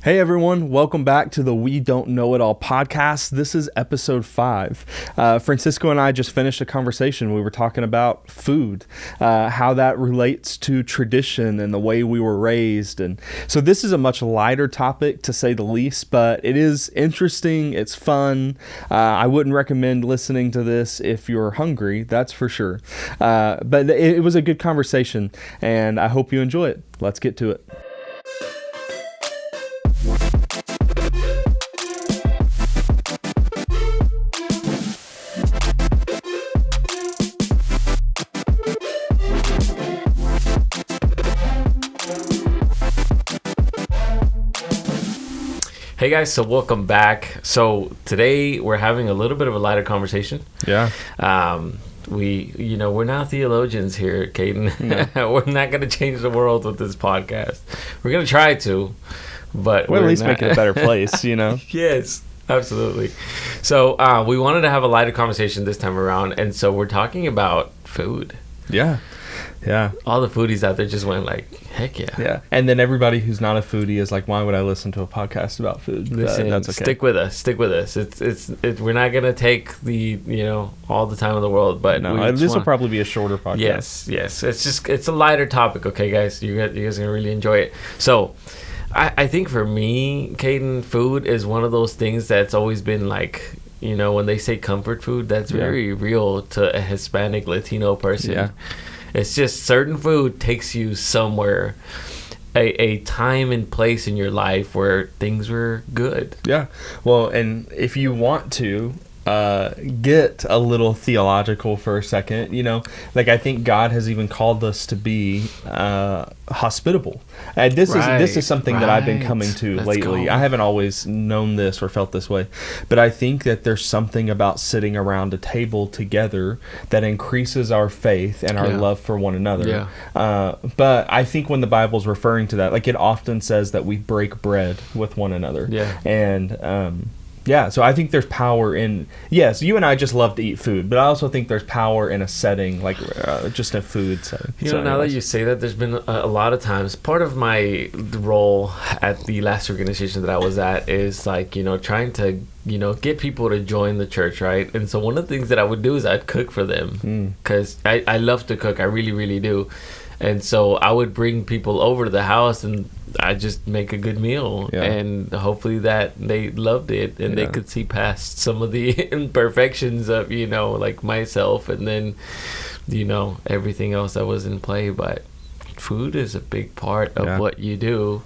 Hey everyone, welcome back to the We Don't Know It All podcast. This is episode 5. Francisco and I just finished a conversation. We were talking about food, how that relates to tradition and the way we were raised. And so this is a much lighter topic, to say the least, but it is interesting. It's fun. I wouldn't recommend listening to this if you're hungry, that's for sure. But it was a good conversation, and I hope you enjoy it. Let's get to it. Hey guys, so welcome back. So today we're having a little bit of a lighter conversation. Yeah. We're not theologians here, Caden. No. We're not going to change the world with this podcast. We're going to try to, but we'll at least make it a better place, Yes, absolutely. So we wanted to have a lighter conversation this time around, and so we're talking about food. Yeah. All the foodies out there just went like, heck yeah. Yeah. And then everybody who's not a foodie is like, why would I listen to a podcast about food? Listen, that's okay. Stick with us. We're not going to take all the time in the world, but no, this will probably be a shorter podcast. Yes. It's a lighter topic. Okay, guys, you guys are going to really enjoy it. So I think for me, Caden, food is one of those things that's always been like, when they say comfort food, that's very real to a Hispanic Latino person. Yeah. It's just certain food takes you somewhere, a time and place in your life where things were good. Yeah. Well, and if you want to get a little theological for a second, I think God has even called us to be hospitable. And this is something that I've been coming to lately. I haven't always known this or felt this way, but I think that there's something about sitting around a table together that increases our faith and our love for one another. Yeah. But I think when the Bible's referring to that, like it often says that we break bread with one another. Yeah. And so I think there's power in, yes, you and I just love to eat food, but I also think there's power in a setting, like just a food setting. Now that you say that, there's been a lot of times, part of my role at the last organization that I was at is like, trying to, get people to join the church, right? And so one of the things that I would do is I'd cook for them because I love to cook. I really, really do. And so I would bring people over to the house and I just make a good meal, and hopefully that they loved it and they could see past some of the imperfections of, like myself and then, everything else that was in play. But food is a big part of what you do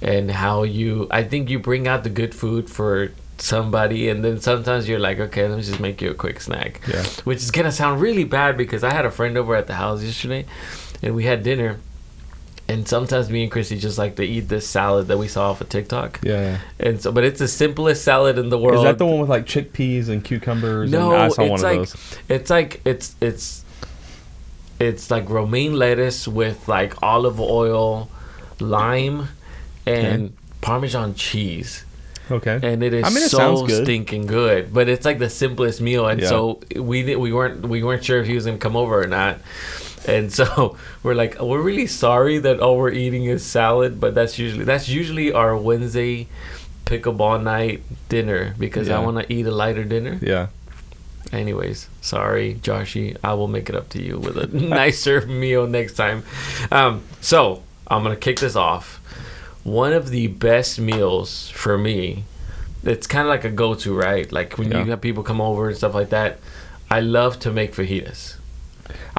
and how I think you bring out the good food for somebody, and then sometimes you're like, okay, let me just make you a quick snack, which is going to sound really bad because I had a friend over at the house yesterday and we had dinner. And sometimes me and Chrissy just like to eat this salad that we saw off of TikTok. Yeah. And so, but it's the simplest salad in the world. Is that the one with like chickpeas and cucumbers? No, I saw one of those. It's like romaine lettuce with like olive oil, lime, and Parmesan cheese. Okay. And it is so stinking good. But it's like the simplest meal, and so we weren't sure if he was gonna come over or not. And so we're like, we're really sorry that all we're eating is salad, but that's usually our Wednesday pickleball night dinner because I want to eat a lighter dinner. Yeah. Anyways, sorry, Joshy. I will make it up to you with a nicer meal next time. So I'm gonna kick this off. One of the best meals for me, it's kind of like a go-to, right? Like when you have people come over and stuff like that. I love to make fajitas.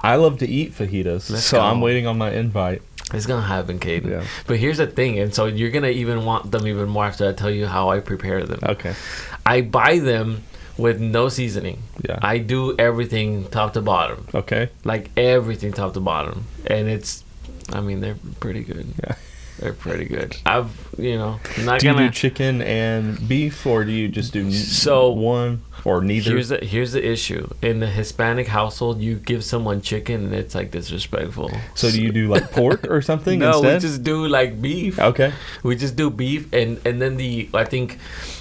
I love to eat fajitas, so I'm waiting on my invite. It's going to happen, Caden. Yeah. But here's the thing, and so you're going to even want them even more after I tell you how I prepare them. Okay. I buy them with no seasoning. Yeah. I do everything top to bottom. Okay. Like everything top to bottom. And they're pretty good. Yeah. They're pretty good. Do you do chicken and beef, or do you just do one? or neither? Here's the issue. In the Hispanic household, you give someone chicken and it's like disrespectful. So do you do like pork or something No, instead? we just do like beef. Okay. We just do beef, and then I think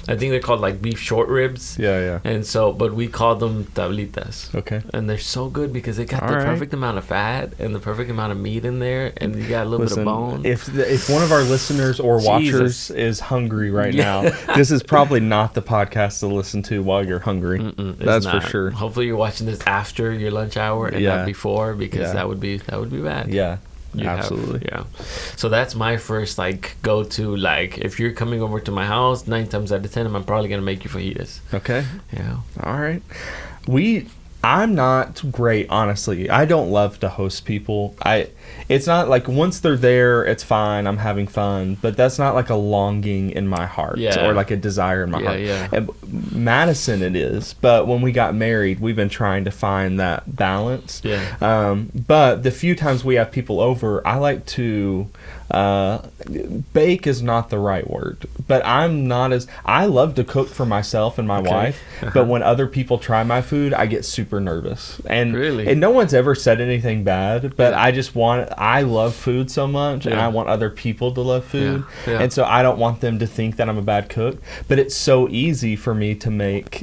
they're called like beef short ribs. Yeah. And so, but we call them tablitas. Okay. And they're so good because they got All the right. perfect amount of fat and the perfect amount of meat in there, and you got a little bit of bone. If one of our listeners or watchers is hungry right now, this is probably not the podcast to listen to while you're hungry. That's for sure. Hopefully, you're watching this after your lunch hour and not before, because that would be bad. Yeah. Absolutely. So that's my first like go to, like, if you're coming over to my house 9 times out of 10 I'm probably gonna make you fajitas. Okay. Yeah. All right. I'm not great, honestly. I don't love to host people. It's not like once they're there, it's fine. I'm having fun, but that's not like a longing in my heart or like a desire in my heart. Yeah. And Madison, it is. But when we got married, we've been trying to find that balance. Yeah. But the few times we have people over, I like to bake is not the right word, but I love to cook for myself and my wife. But when other people try my food, I get super nervous. And no one's ever said anything bad, but I love food so much, and I want other people to love food. And so I don't want them to think that I'm a bad cook, but it's so easy for me to make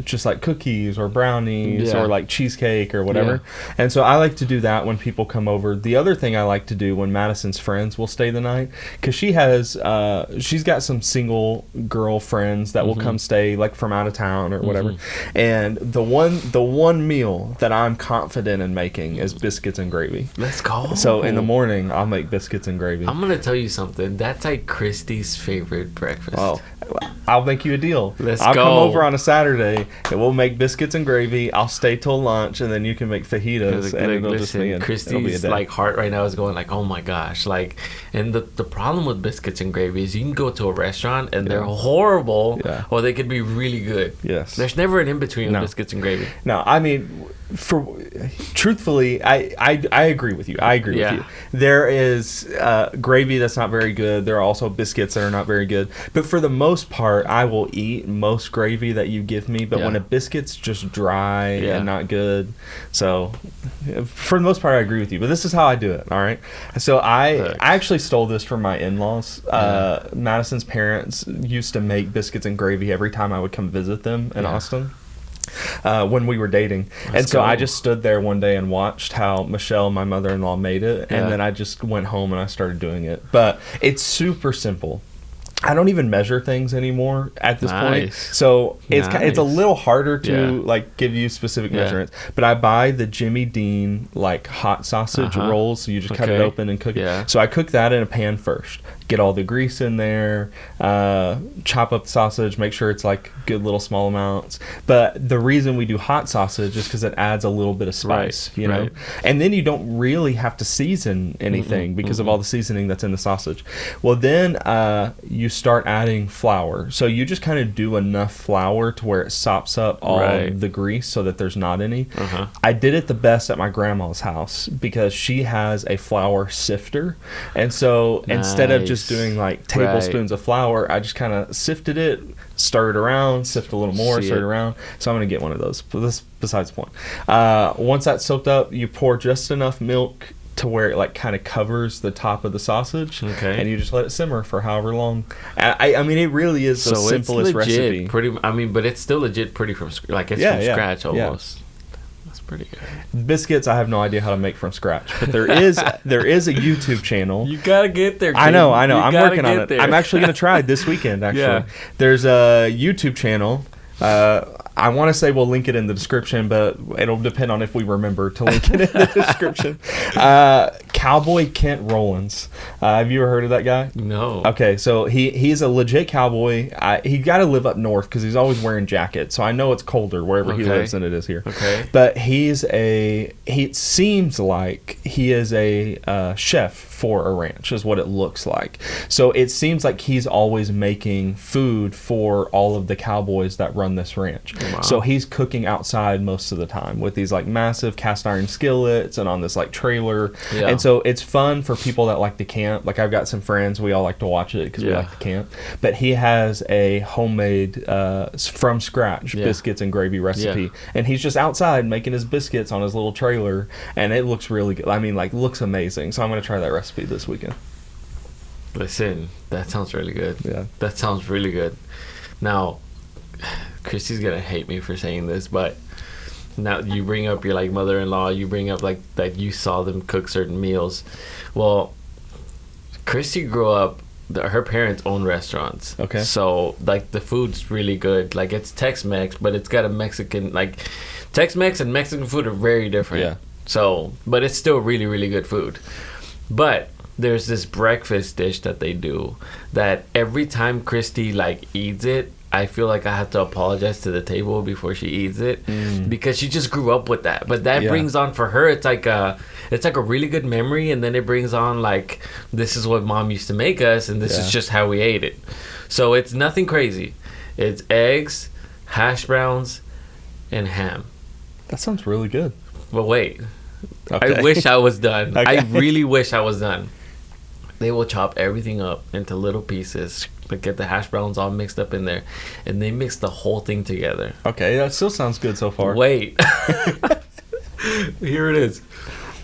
just like cookies or brownies or like cheesecake or whatever. And so I like to do that when people come over. The other thing I like to do when Madison's friends will stay the night, because she's got some single girl friends that will come stay like from out of town or whatever. And the one meal that I'm confident in making is biscuits and gravy. Let's go. So in the morning I'll make biscuits and gravy. I'm gonna tell you something. That's like Christy's favorite breakfast. Oh, I'll make you a deal. I'll come over on a Saturday and we'll make biscuits and gravy. I'll stay till lunch, and then you can make fajitas. Christy's like heart right now is going like, oh my gosh, like. And the problem with biscuits and gravy is you can go to a restaurant and they're horrible, or they could be really good. Yes. There's never an in between with biscuits and gravy. No, I mean, truthfully, I agree with you. with you. There is gravy that's not very good. There are also biscuits that are not very good. But for the most part, I will eat most gravy that you give me. But when a biscuit's just dry and not good, so for the most part, I agree with you. But this is how I do it. All right. So I actually stole this from my in-laws. Madison's parents used to make biscuits and gravy every time I would come visit them in Austin. When we were dating. I just stood there one day and watched how Michelle, my mother-in-law, made it, and then I just went home and I started doing it. But it's super simple. I don't even measure things anymore at this point, so it's a little harder to like give you specific measurements. But I buy the Jimmy Dean like hot sausage rolls, so you just cut it open and cook it. So I cook that in a pan first. Get all the grease in there, chop up the sausage, make sure it's like good little small amounts. But the reason we do hot sausage is because it adds a little bit of spice, you know? And then you don't really have to season anything because of all the seasoning that's in the sausage. Well, then you start adding flour. So you just kind of do enough flour to where it sops up all the grease so that there's not any. I did it the best at my grandma's house because she has a flour sifter. And so instead of just doing like tablespoons of flour, I just kind of sifted it, stir it around, sift a little more, stir it around. So I'm going to get one of those. But this besides the point. Once that's soaked up, you pour just enough milk to where it like kind of covers the top of the sausage, and you just let it simmer for however long. I mean, it really is the simplest recipe. But it's still legit pretty from like it's from scratch almost. That's pretty good. Biscuits, I have no idea how to make from scratch, but there is a YouTube channel. You gotta get there, kid. I know. I'm working on it. I'm actually gonna try it this weekend. Actually, there's a YouTube channel. I want to say we'll link it in the description, but it'll depend on if we remember to link it in the description. Cowboy Kent Rollins. Have you ever heard of that guy? No. Okay, so he's a legit cowboy. He got to live up north because he's always wearing jackets. So I know it's colder wherever he lives than it is here. But he seems like he is a chef for a ranch is what it looks like. So it seems like he's always making food for all of the cowboys that run this ranch. Wow. So he's cooking outside most of the time with these like massive cast iron skillets and on this like trailer. Yeah. And so it's fun for people that like to camp. Like I've got some friends, we all like to watch it because we like to camp. But he has a homemade from scratch biscuits and gravy recipe, and he's just outside making his biscuits on his little trailer, and it looks really good. I mean, like, looks amazing. So I'm going to try that recipe this weekend. Listen, that sounds really good. Yeah. That sounds really good. Now, Christy's going to hate me for saying this, but now you bring up your, like, mother-in-law, you bring up, like, that you saw them cook certain meals. Well, Christy grew up, her parents own restaurants. Okay. So, like, the food's really good. Like, it's Tex-Mex, but it's got a Mexican, like, Tex-Mex and Mexican food are very different. Yeah. So, but it's still really, really good food. But there's this breakfast dish that they do that every time Christy, like, eats it, I feel like I have to apologize to the table before she eats it because she just grew up with that. But that brings on for her, it's like a really good memory, and then it brings on like, this is what mom used to make us, and this is just how we ate it. So it's nothing crazy. It's eggs, hash browns, and ham. That sounds really good. But wait, Okay. I wish I was done. Okay. I really wish I was done. They will chop everything up into little pieces, but get the hash browns all mixed up in there, and they mix the whole thing together. Okay, that still sounds good so far. Wait. Here it is.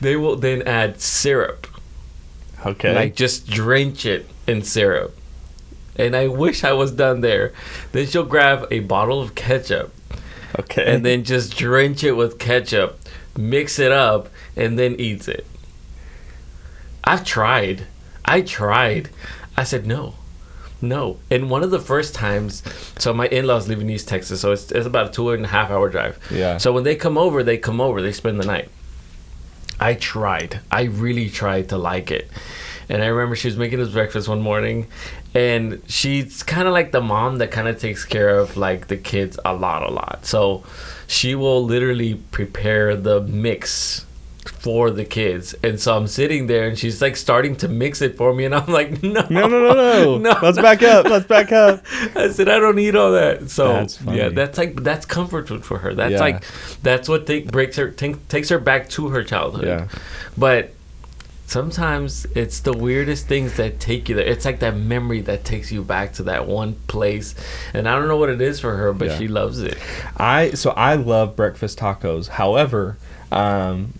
They will then add syrup. Okay. Like, just drench it in syrup. And I wish I was done there. Then she'll grab a bottle of ketchup. Okay. And then just drench it with ketchup, mix it up, and then eats it. I tried. I said no. And one of the first times, so my in-laws live in East Texas, so it's about a 2.5 hour drive. Yeah. So when they come over, they spend the night. I really tried to like it. And I remember she was making us breakfast one morning, and she's kind of like the mom that kind of takes care of like the kids a lot. So she will literally prepare the mix for the kids. And so I'm sitting there, and she's like starting to mix it for me, and I'm like, no. Let's back up. I said, I don't need all that. So That's funny. yeah, that's comfort food for her. That's that's what takes her back to her childhood. Yeah. But sometimes it's the weirdest things that take you there. It's like that memory that takes you back to that one place, and I don't know what it is for her, but she loves it. I love breakfast tacos. However,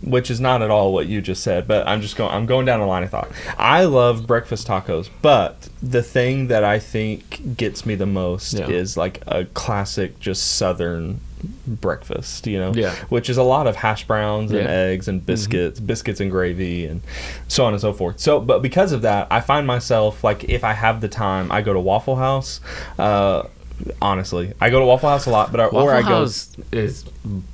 which is not at all what you just said, but I'm going down a line of thought. I love breakfast tacos, but the thing that I think gets me the most is like a classic just Southern breakfast, which is a lot of hash browns and eggs and biscuits and gravy and so on and so forth. So, but because of that, I find myself, like, if I have the time, I go to Waffle House. Honestly, I go to Waffle House a lot, but Waffle House is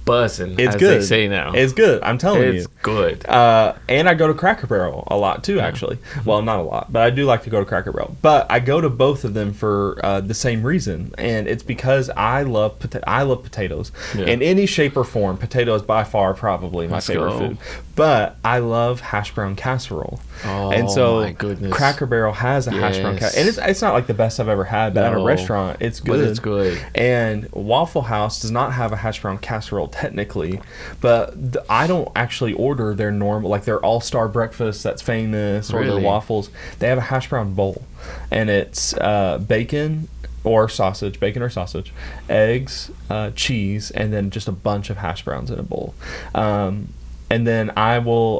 buzzing. It's as good. They say now. It's good. I'm telling you, it's good. And I go to Cracker Barrel a lot too. Actually, well, not a lot, but I do like to go to Cracker Barrel. But I go to both of them for the same reason, and it's because I love potatoes in any shape or form. Potato is by far probably my favorite food. But I love hash brown casserole. Oh, and so my goodness. Cracker Barrel has a hash brown casserole, and it's not like the best I've ever had, but at a restaurant, it's good. But it's good. And Waffle House does not have a hash brown casserole technically, but I don't actually order their normal, like their all-star breakfast that's famous or their waffles. They have a hash brown bowl, and it's bacon or sausage, eggs, cheese, and then just a bunch of hash browns in a bowl. And then I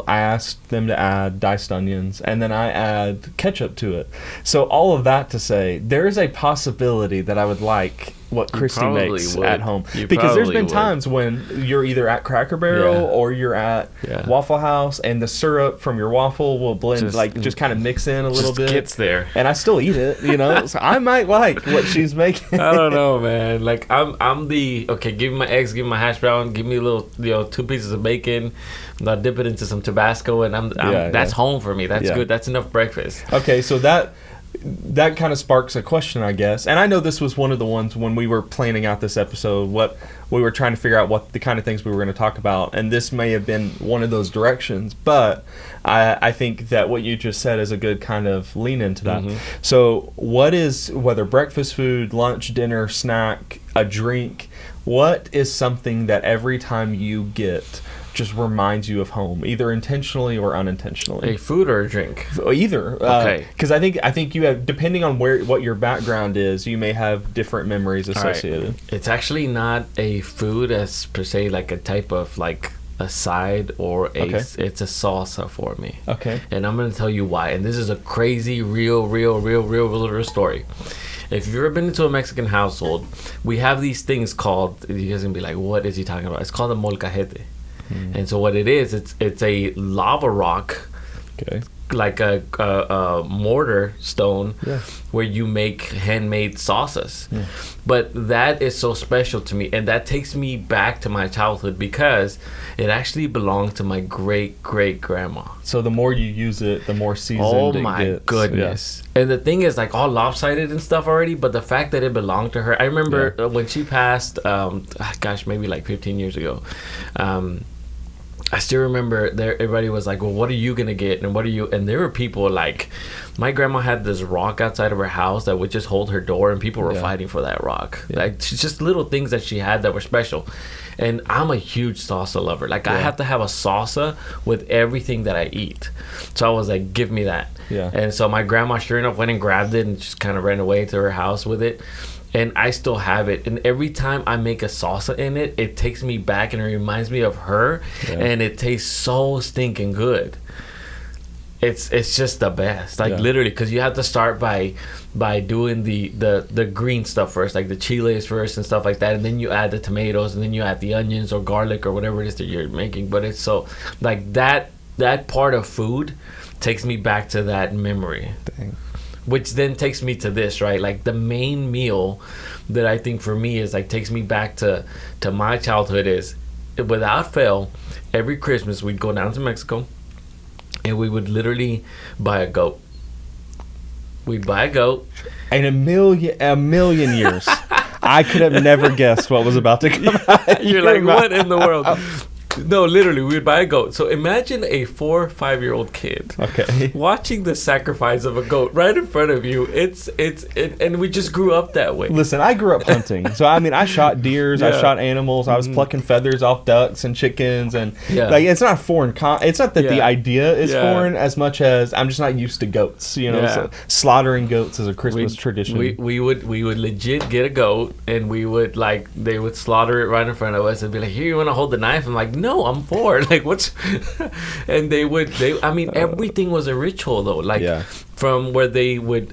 ask them to add diced onions, and then I add ketchup to it. So all of that to say, there is a possibility that I would like what Christy makes at home. Because there's been times when you're either at Cracker Barrel or you're at Waffle House, and the syrup from your waffle will blend, just kind of mix in a little bit. Gets there. And I still eat it, So I might like what she's making. I don't know, man. Like, I'm the, okay, give me my eggs, give me my hash brown, give me a little, 2 pieces of bacon. I'll dip it into some Tabasco, and that's home for me. That's good. That's enough breakfast. Okay, so that that kind of sparks a question, I guess. And I know this was one of the ones when we were planning out this episode, what we were trying to figure out what the kind of things we were going to talk about. And this may have been one of those directions. But I think that what you just said is a good kind of lean into that. So what is, whether breakfast food, lunch, dinner, snack, a drink, what is something that every time you get just reminds you of home, either intentionally or unintentionally? A food or a drink? Either. Okay. Because I think you have, depending on what your background is, you may have different memories associated. Right. It's actually not a food as per se, like a type of like a side or it's a salsa for me. Okay. And I'm going to tell you why. And this is a crazy, real story. If you've ever been into a Mexican household, we have these things called, you guys are going to be like, what is he talking about? It's called a molcajete. And so what it is, it's a lava rock, like a mortar stone, where you make handmade sauces. But that is so special to me, and that takes me back to my childhood because it actually belonged to my great grandma. So the more you use it, the more seasoned it gets. Oh my goodness. And the thing is like all lopsided and stuff already, but the fact that it belonged to her, I remember when she passed, maybe like 15 years ago, I still remember everybody was like, well, what are you going to get? And what are you? And there were people like, my grandma had this rock outside of her house that would just hold her door, and people were fighting for that rock. Like, just little things that she had that were special. And I'm a huge salsa lover. Like, I have to have a salsa with everything that I eat. So I was like, give me that. And so my grandma, sure enough, went and grabbed it and just kind of ran away to her house with it. And I still have it. And every time I make a salsa in it, it takes me back and it reminds me of her. And it tastes so stinking good. It's just the best. Like literally, because you have to start by doing the green stuff first, like the chiles first and stuff like that. And then you add the tomatoes, and then you add the onions or garlic or whatever it is that you're making. But it's so, like that part of food takes me back to that memory. Dang. Which then takes me to this, right? Like the main meal that I think for me is like takes me back to my childhood is, without fail, every Christmas we'd go down to Mexico and we would literally buy a goat. We'd buy a goat. In a million years, I could have never guessed what was about to come out. You're like, what in the world? No, literally, we would buy a goat. So imagine a 4 or 5 year old kid watching the sacrifice of a goat right in front of you. And we just grew up that way. Listen, I grew up hunting. So, I mean, I shot deers, I shot animals, I was plucking feathers off ducks and chickens. And, like, it's not foreign. It's not that the idea is foreign as much as I'm just not used to goats. You know, so slaughtering goats is a Christmas tradition. We would legit get a goat, and we would, like, they would slaughter it right in front of us and be like, here, you want to hold the knife? I'm like, no, I'm bored. Like, what's and I mean, everything was a ritual though. Like from where they would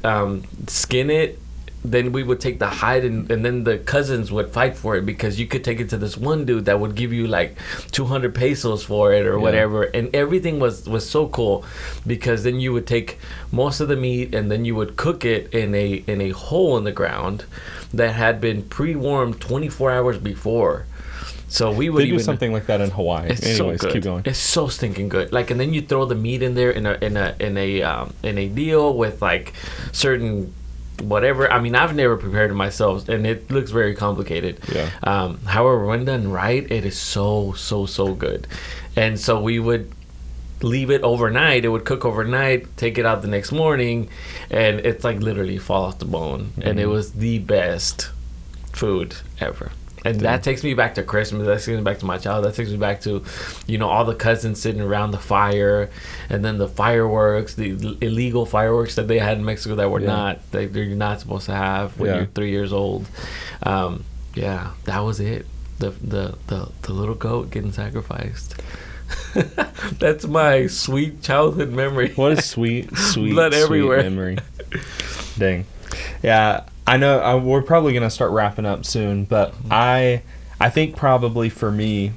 skin it, then we would take the hide and then the cousins would fight for it because you could take it to this one dude that would give you like 200 pesos for it or whatever. And everything was so cool because then you would take most of the meat and then you would cook it in a hole in the ground that had been pre-warmed 24 hours before. So we would do something like that in Hawaii. Anyways, keep going. It's so stinking good. Like, and then you throw the meat in there in a deal with like certain whatever. I mean, I've never prepared it myself, and it looks very complicated. However, when done right, it is so good. And so we would leave it overnight. It would cook overnight. Take it out the next morning, and it's like literally fall off the bone. And it was the best food ever. And that takes me back to Christmas. That takes me back to my childhood. That takes me back to, all the cousins sitting around the fire, and then the fireworks, the illegal fireworks that they had in Mexico that were you're not supposed to have when you're 3 years old. That was it. The little goat getting sacrificed. That's my sweet childhood memory. What a sweet blood everywhere memory. Dang. Yeah. I know we're probably going to start wrapping up soon, but I think probably for me,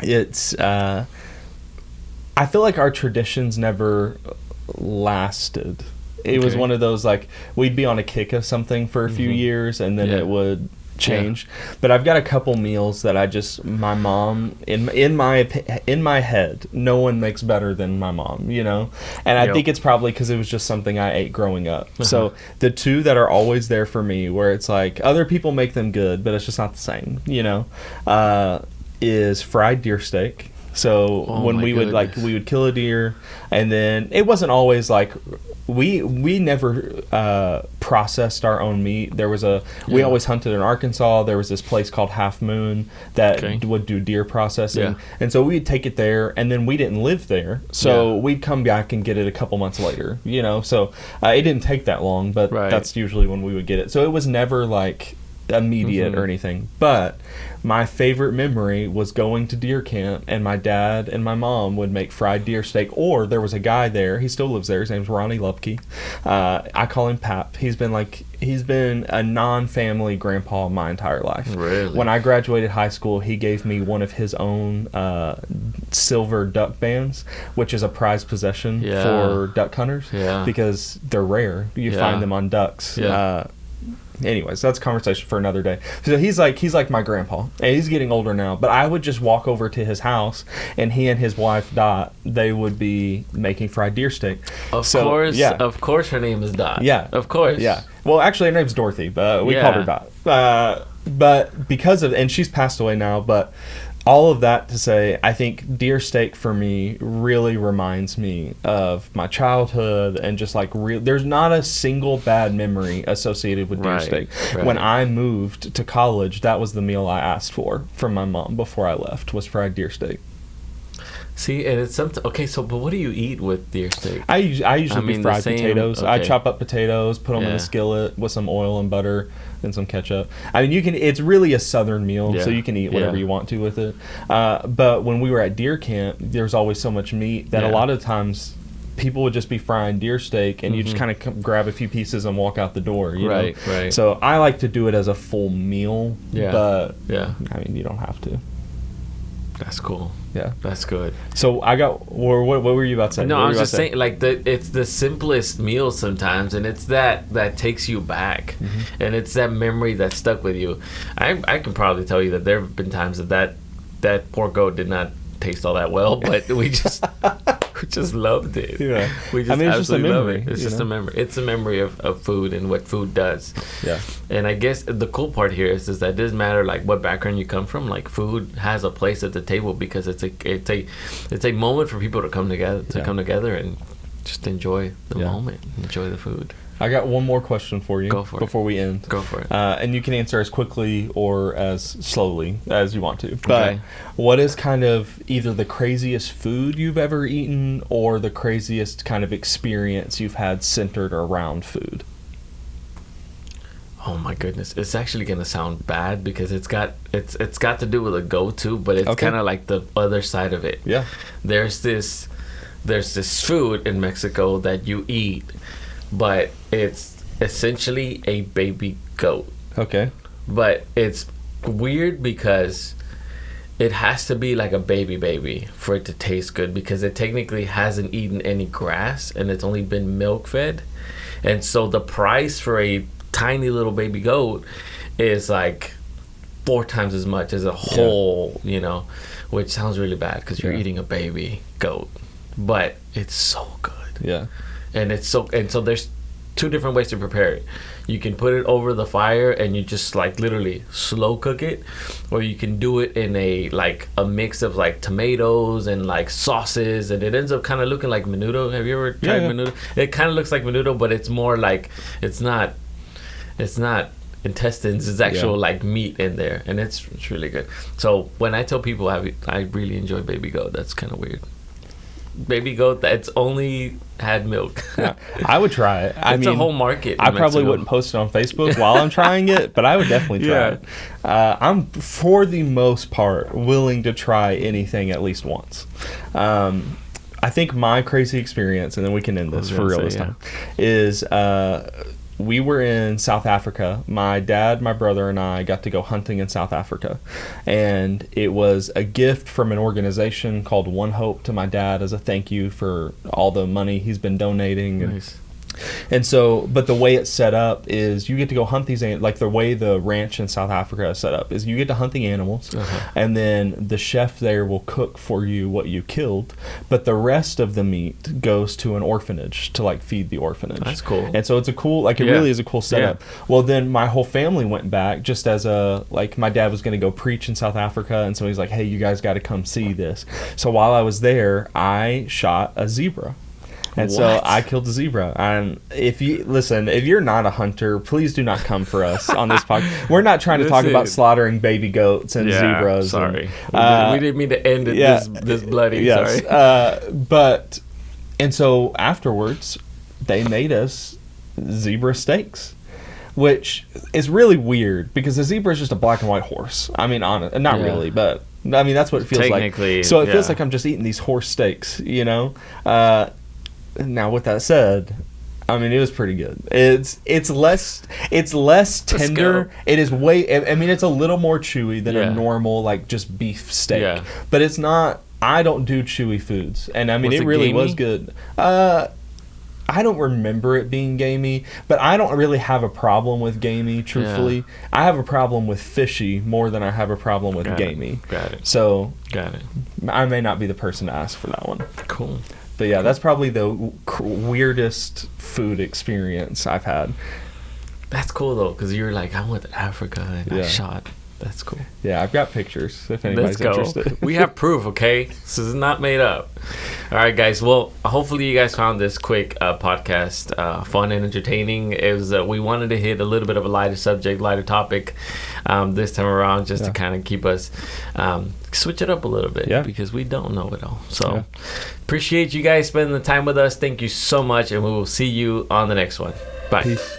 it's I feel like our traditions never lasted. It was one of those, like, we'd be on a kick of something for a few years, and then it would changed. But I've got a couple meals that I just, my mom, in my head, no one makes better than my mom, you know? And I think it's probably because it was just something I ate growing up. So the two that are always there for me, where it's like other people make them good, but it's just not the same, you know, is fried deer steak. So when we would kill a deer, and then it wasn't always like we never processed our own meat. There was we always hunted in Arkansas. There was this place called Half Moon that would do deer processing, and so we'd take it there, and then we didn't live there, so we'd come back and get it a couple months later, you know. So it didn't take that long, but that's usually when we would get it. So it was never like immediate or anything. But my favorite memory was going to deer camp, and my dad and my mom would make fried deer steak. Or there was a guy there, he still lives there, his name's Ronnie Lupke. I call him Pap. He's been a non-family grandpa my entire life. Really? When I graduated high school, he gave me one of his own silver duck bands, which is a prized possession for duck hunters, because they're rare. You find them on ducks. Anyways, that's a conversation for another day. So he's like my grandpa, and he's getting older now, but I would just walk over to his house, and he and his wife Dot, they would be making fried deer steak. Of course her name is Dot. Of course. Well, actually her name's Dorothy, but we called her Dot. But because of, and she's passed away now, but all of that to say, I think deer steak for me really reminds me of my childhood, and just like there's not a single bad memory associated with deer steak. When I moved to college, that was the meal I asked for from my mom before I left, was fried deer steak. See, and it's something. Okay, so but what do you eat with deer steak? I usually be fried potatoes. I chop up potatoes, put them in a skillet with some oil and butter and some ketchup. I mean, it's really a southern meal, so you can eat whatever you want to with it. But when we were at deer camp, there's always so much meat that a lot of times people would just be frying deer steak, and you just kind of grab a few pieces and walk out the door. You know? Right. So I like to do it as a full meal. But I mean, you don't have to. That's cool. Yeah, that's good. So I got. What were you about to say? No, I was just saying, like it's the simplest meal sometimes, and it's that takes you back, and it's that memory that stuck with you. I can probably tell you that there have been times that pork goat did not taste all that well, but we just loved it. Yeah, we just it's just a memory. It's just a memory. It's a memory of food and what food does. Yeah, and I guess the cool part here is that it doesn't matter like what background you come from. Like food has a place at the table because it's a moment for people to come together and just enjoy the moment, enjoy the food. I got one more question for you before we end. Go for it. And you can answer as quickly or as slowly as you want to. But what is kind of either the craziest food you've ever eaten or the craziest kind of experience you've had centered around food? Oh my goodness. It's actually going to sound bad because it's got to do with a go-to, but it's kind of like the other side of it. Yeah. There's this food in Mexico that you eat, but it's essentially a baby goat. Okay. But it's weird because it has to be like a baby for it to taste good, because it technically hasn't eaten any grass and it's only been milk fed. And so the price for a tiny little baby goat is like 4 times as much as a whole, which sounds really bad because you're eating a baby goat, but it's so good. Yeah. And so there's 2 different ways to prepare it. You can put it over the fire and you just like literally slow cook it, or you can do it in a mix of like tomatoes and like sauces, and it ends up kind of looking like menudo. Have you ever tried menudo? It kind of looks like menudo, but it's more like it's not intestines, it's actual like meat in there, and it's really good. So when I tell people I really enjoy baby goat, that's kind of weird. Baby goat that's only had milk. Yeah, I would try it. It's a whole market. I probably wouldn't post it on Facebook while I'm trying it, but I would definitely try it. I'm, for the most part, willing to try anything at least once. I think my crazy experience, and then we can end this for real this time, is we were in South Africa. My dad, my brother, and I got to go hunting in South Africa. And it was a gift from an organization called One Hope to my dad as a thank you for all the money he's been donating. Nice. And so, but the way it's set up is you get to go hunt these, like the way the ranch in South Africa is set up is you get to hunt the animals, and then the chef there will cook for you what you killed, but the rest of the meat goes to an orphanage to like feed the orphanage. That's cool. And so it's a cool, like it really is a cool setup. Well, then my whole family went back just as a, like my dad was going to go preach in South Africa, and so he's like, hey, you guys got to come see this. So while I was there, I shot a zebra. And so I killed a zebra. And if you're not a hunter, please do not come for us on this podcast. We're not trying to talk about slaughtering baby goats and zebras. Sorry. We didn't mean to end it this bloody. Yes. Sorry. And so afterwards, they made us zebra steaks, which is really weird because a zebra is just a black and white horse. I mean, not really, but I mean, that's what it feels like. So it feels like I'm just eating these horse steaks, you know? Now, with that said, I mean, it was pretty good. It's less tender. It is I mean, it's a little more chewy than a normal, like, just beef steak. Yeah. But it's not, I don't do chewy foods. And I mean, it really was good. I don't remember it being gamey, but I don't really have a problem with gamey, truthfully. Yeah. I have a problem with fishy more than I have a problem with gamey. Got it. So, got it. I may not be the person to ask for that one. Cool. But yeah, that's probably the weirdest food experience I've had. That's cool though, because you're like, I went to Africa and I shot. That's cool. Yeah, I've got pictures if anybody's interested. We have proof, okay? This is not made up. All right, guys. Well, hopefully you guys found this quick podcast fun and entertaining. It was we wanted to hit a little bit of a lighter subject, lighter topic this time around, just to kind of keep us switch it up a little bit because we don't know it all. So appreciate you guys spending the time with us. Thank you so much, and we will see you on the next one. Bye. Peace.